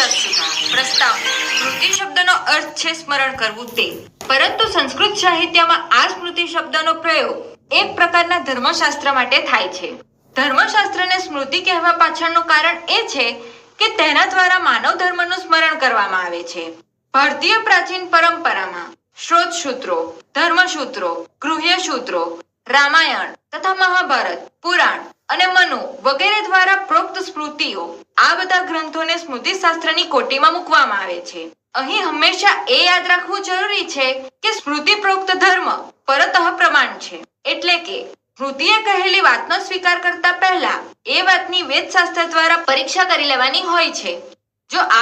સરસતા પ્રસ્તાવ સ્મૃતિ શબ્દનો અર્થ છે સ્મરણ કરવું તે, પરંતુ સંસ્કૃત સાહિત્યમાં આ સ્મૃતિ શબ્દનો પ્રયોગ એક પ્રકારના ધર્મશાસ્ત્ર માટે થાય છે. ધર્મશાસ્ત્રને સ્મૃતિ કહેવા પાછળનું કારણ એ છે કે તેના દ્વારા માનવ ધર્મનું સ્મરણ કરવામાં આવે છે. ભારતીય પ્રાચીન પરંપરામાં શ્રોત સૂત્રો, ધર્મસૂત્રો, ગૃહ્ય સૂત્રો, રામાયણ તથા મહાભારત, પુરાણ અને મનુ વગેરે દ્વારા પ્રોક્ત સ્મૃતિઓ આ બધા ગ્રંથોને સ્મૃતિ શાસ્ત્રની કોટીમાં મૂકવામાં આવે છે. અહીં હંમેશા એ યાદ રાખવું જરૂરી છે કે સ્મૃતિ પ્રોક્ત ધર્મ પરતઃ પ્રમાણ છે, એટલે કે સ્મૃતિએ કહેલી વાતનો સ્વીકાર કરતા પહેલા એ વાતની વેદશાસ્ત્ર દ્વારા પરીક્ષા કરી લેવાની હોય છે. જો આ